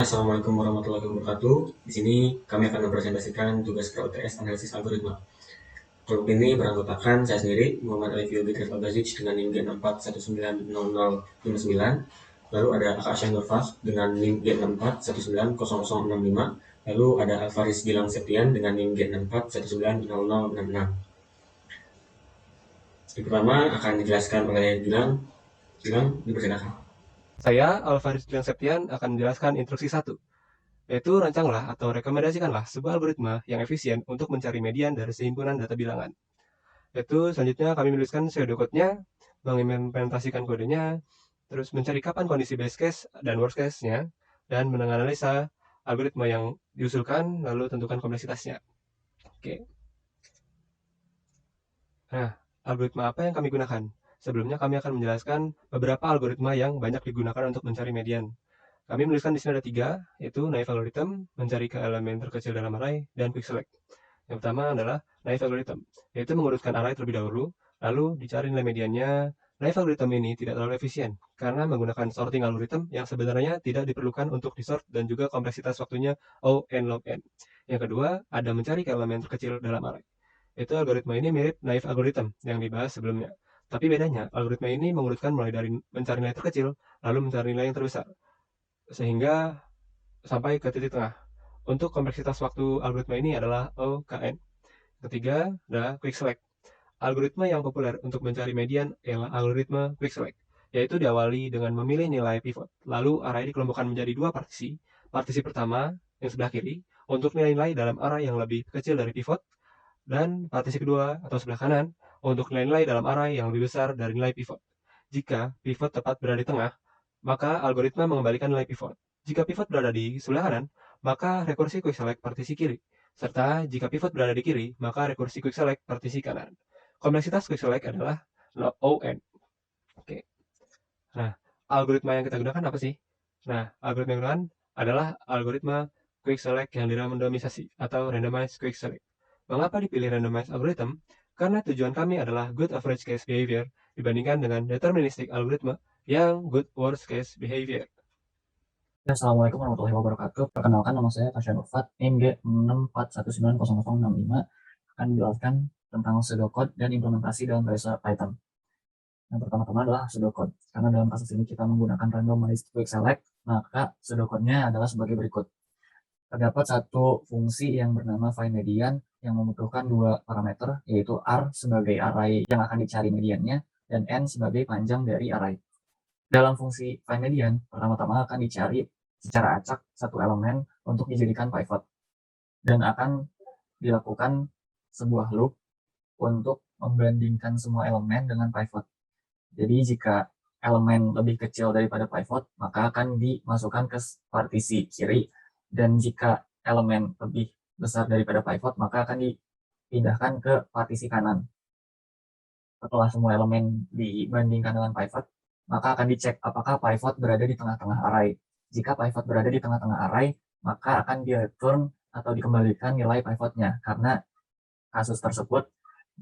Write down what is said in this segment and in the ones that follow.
Assalamualaikum warahmatullahi wabarakatuh. Di sini kami akan mempresentasikan tugas ProTS analisis algoritma. Kelompok ini beranggotakan saya sendiri, Muhammad Alif Yogi Bazic dengan NIM G64190059. Lalu ada Aka Nurfah dengan NIM G64190065. Lalu ada Alfaris Gilang Septian dengan NIM G64190066. Yang pertama akan dijelaskan oleh Gilang. Gilang, dipersilakan. Saya, Alvaris Dian Septian, akan menjelaskan instruksi 1, yaitu rancanglah atau rekomendasikanlah sebuah algoritma yang efisien untuk mencari median dari sehimpunan data bilangan. Yaitu selanjutnya kami menuliskan pseudocode-nya, mengimplementasikan kodenya, terus mencari kapan kondisi base case dan worst case-nya, dan menganalisa algoritma yang diusulkan, lalu tentukan kompleksitasnya. Oke. Nah, algoritma apa yang kami gunakan? Sebelumnya kami akan menjelaskan beberapa algoritma yang banyak digunakan untuk mencari median. Kami menuliskan di sini ada 3, yaitu naive algorithm, mencari ke elemen terkecil dalam array, dan quick select. Yang pertama adalah naive algorithm, yaitu mengurutkan array terlebih dahulu, lalu dicari nilai mediannya. Naive algorithm ini tidak terlalu efisien, karena menggunakan sorting algorithm yang sebenarnya tidak diperlukan untuk disort dan juga kompleksitas waktunya O n log n. Yang kedua, ada mencari ke elemen terkecil dalam array. Itu algoritma ini mirip naive algorithm yang dibahas sebelumnya. Tapi bedanya, algoritma ini mengurutkan mulai dari mencari nilai terkecil, lalu mencari nilai yang terbesar, sehingga sampai ke titik tengah. Untuk kompleksitas waktu algoritma ini adalah OKN. Ketiga adalah quick select. Algoritma yang populer untuk mencari median ialah algoritma quick select, yaitu diawali dengan memilih nilai pivot. Lalu array dikelompokkan menjadi 2 partisi. Partisi pertama yang sebelah kiri untuk nilai-nilai dalam array yang lebih kecil dari pivot, dan partisi kedua atau sebelah kanan untuk nilai-nilai dalam array yang lebih besar dari nilai pivot. Jika pivot tepat berada di tengah, maka algoritma mengembalikan nilai pivot. Jika pivot berada di sebelah kanan, maka rekursi quick select partisi kiri. Serta jika pivot berada di kiri, maka rekursi quick select partisi kanan. Kompleksitas quick select adalah ON. Oke. Nah, algoritma yang kita gunakan apa sih? Nah, algoritma yang digunakan adalah algoritma quick select yang dirandomisasi atau randomized quick select. Mengapa dipilih randomized algorithm? Karena tujuan kami adalah good average case behavior dibandingkan dengan deterministic algoritma yang good worst case behavior. Ya, Assalamualaikum warahmatullahi wabarakatuh. Perkenalkan, nama saya Tasya Nurfat, NIM G64190065, akan menjelaskan tentang pseudocode dan implementasi dalam bahasa Python. Yang pertama-tama adalah pseudocode. Karena dalam kasus ini kita menggunakan randomized quick select, maka pseudocode-nya adalah sebagai berikut. Terdapat satu fungsi yang bernama find median yang membutuhkan 2 parameter, yaitu R sebagai array yang akan dicari mediannya, dan N sebagai panjang dari array. Dalam fungsi find median, pertama-tama akan dicari secara acak satu elemen untuk dijadikan pivot, dan akan dilakukan sebuah loop untuk membandingkan semua elemen dengan pivot. Jadi jika elemen lebih kecil daripada pivot, maka akan dimasukkan ke partisi kiri, dan jika elemen lebih besar daripada pivot, maka akan dipindahkan ke partisi kanan. Setelah semua elemen dibandingkan dengan pivot, maka akan dicek apakah pivot berada di tengah-tengah array. Jika pivot berada di tengah-tengah array, maka akan di-return atau dikembalikan nilai pivotnya, karena kasus tersebut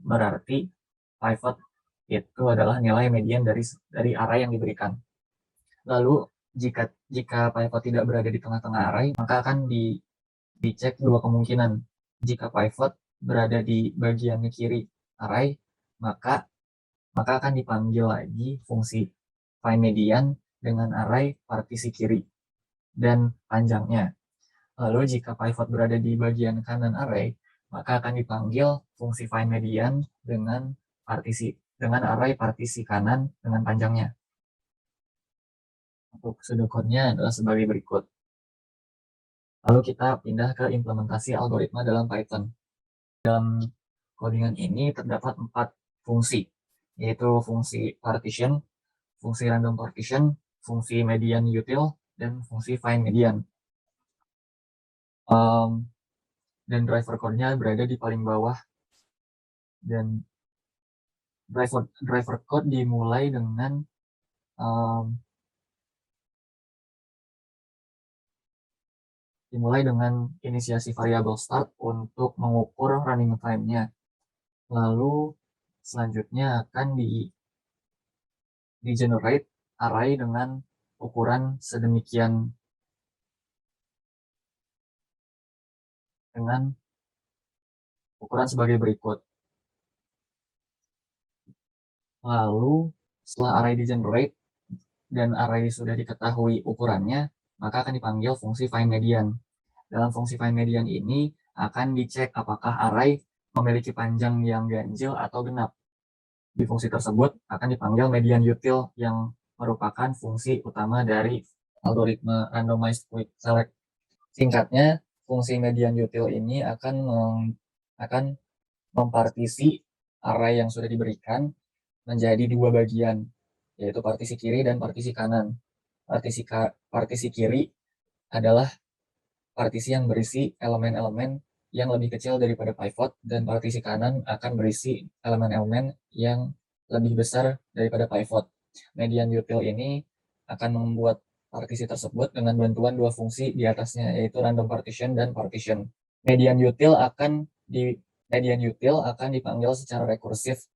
berarti pivot itu adalah nilai median dari array yang diberikan. Lalu jika pivot tidak berada di tengah-tengah array, maka akan dicek 2 kemungkinan. Jika pivot berada di bagian kiri array, maka akan dipanggil lagi fungsi find median dengan array partisi kiri dan panjangnya. Lalu jika pivot berada di bagian kanan array, maka akan dipanggil fungsi find median dengan array partisi kanan dengan panjangnya. Untuk pseudocode-nya adalah sebagai berikut. Lalu kita pindah ke implementasi algoritma dalam Python. Dalam codingan ini terdapat 4 fungsi, yaitu fungsi partition, fungsi random partition, fungsi median util, dan fungsi find median. Dan driver code-nya berada di paling bawah, dan driver code dimulai dengan inisiasi variabel start untuk mengukur running time-nya. Lalu selanjutnya akan di generate array dengan ukuran sedemikian dengan ukuran sebagai berikut. Lalu setelah array di-generate dan array sudah diketahui ukurannya, maka akan dipanggil fungsi find median. Dalam fungsi find median ini akan dicek apakah array memiliki panjang yang ganjil atau genap. Di fungsi tersebut akan dipanggil median util yang merupakan fungsi utama dari algoritma randomized quick select. Singkatnya, fungsi median util ini akan mempartisi array yang sudah diberikan menjadi dua bagian, yaitu partisi kiri dan partisi kanan. Partisi kiri adalah partisi yang berisi elemen-elemen yang lebih kecil daripada pivot, dan partisi kanan akan berisi elemen-elemen yang lebih besar daripada pivot. Median util ini akan membuat partisi tersebut dengan bantuan dua fungsi di atasnya, yaitu random partition dan partition. Median util akan dipanggil secara rekursif.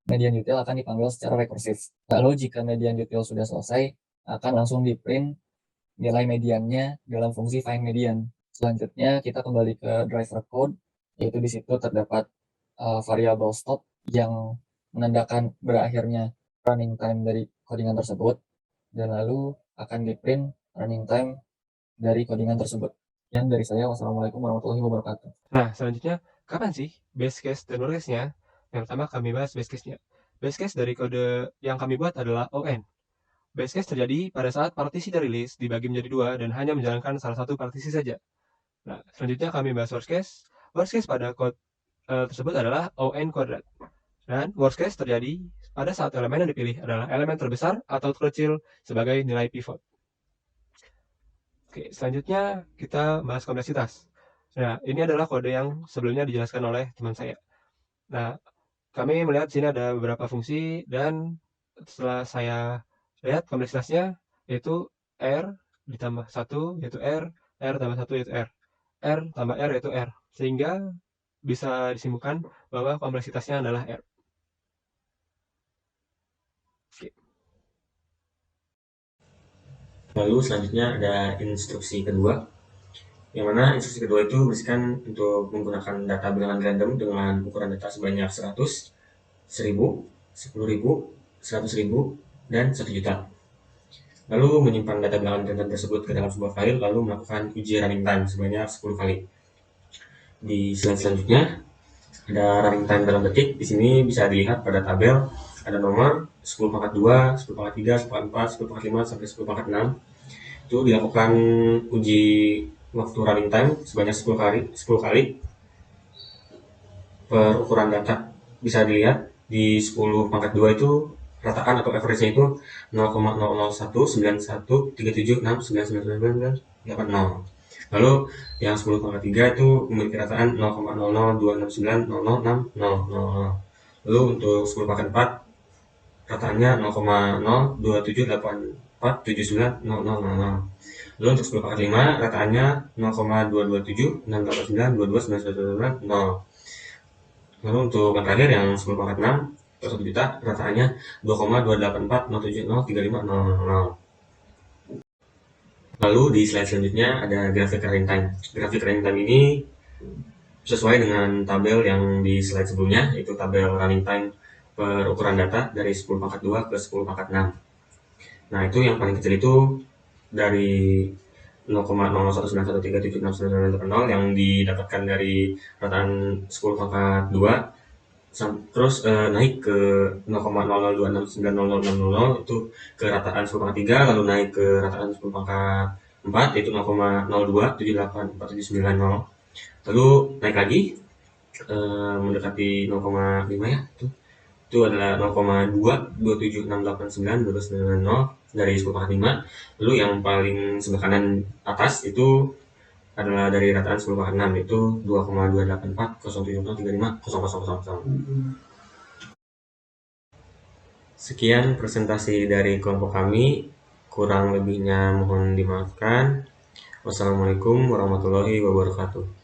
Lalu jika median util sudah selesai, akan langsung di-print nilai mediannya dalam fungsi find median. Selanjutnya kita kembali ke driver code, yaitu di situ terdapat variabel stop yang menandakan berakhirnya running time dari codingan tersebut, dan lalu akan di-print running time dari codingan tersebut. Yang dari saya, wassalamualaikum warahmatullahi wabarakatuh. Nah, selanjutnya, kapan sih base case dan worst case-nya? Yang pertama kami bahas base case-nya. Base case dari kode yang kami buat adalah ON. Base case terjadi pada saat partisi dari list dibagi menjadi dua dan hanya menjalankan salah satu partisi saja. Nah, selanjutnya kami bahas worst case. Worst case pada kode tersebut adalah ON kuadrat. Dan worst case terjadi pada saat elemen yang dipilih adalah elemen terbesar atau terkecil sebagai nilai pivot. Oke, selanjutnya kita bahas kompleksitas. Nah, ini adalah kode yang sebelumnya dijelaskan oleh teman saya. Nah, kami melihat sini ada beberapa fungsi, dan setelah saya lihat kompleksitasnya yaitu R ditambah 1 yaitu R tambah 1 yaitu R tambah R yaitu R. Sehingga bisa disimpulkan bahwa kompleksitasnya adalah R. Oke. Lalu selanjutnya ada instruksi kedua, yang mana instruksi kedua itu berisikan untuk menggunakan data bilangan random dengan ukuran data sebanyak 100, 1000, 10.000, 100.000, dan 1 juta. Lalu menyimpan data bilangan random tersebut ke dalam sebuah file, lalu melakukan uji running time sebanyak 10 kali. Di slide selanjutnya ada running time dalam detik. Di sini bisa dilihat pada tabel ada nomor 10/2, 10/3, 10/4, 10/5 sampai 10/6. Itu dilakukan uji waktu running time sebanyak 10 kali per ukuran data. Bisa dilihat di 10/2 itu rataan atau average-nya itu 0,00193769980. Lalu yang 10/3 itu memiliki rataan 0,00269006000. Lalu untuk 10/4 rataannya 0,02784790000. Lalu untuk 10/5 rataannya 0,2276892299900. Lalu untuk yang terakhir yang 10/6 atau 1 juta rataannya 2,28407035000. Lalu di slide selanjutnya ada grafik running time. Grafik running time ini sesuai dengan tabel yang di slide sebelumnya, yaitu tabel running time per ukuran data dari 10/2 ke 10/6. Nah, itu yang paling kecil itu dari 0,01913769980 yang didapatkan dari rataan 10/2, terus naik ke 0,00269000 itu ke rataan 10/3, lalu naik ke rataan 10/4 yaitu 0,02784790, lalu naik lagi mendekati 0,5 ya, itu adalah 0,22768922990 dari 10/5. Lalu yang paling sebelah kanan atas itu adalah dari rataan 10/6 yaitu 2,28407035000. Sekian presentasi dari kelompok kami, kurang lebihnya mohon dimaafkan. Wassalamualaikum warahmatullahi wabarakatuh.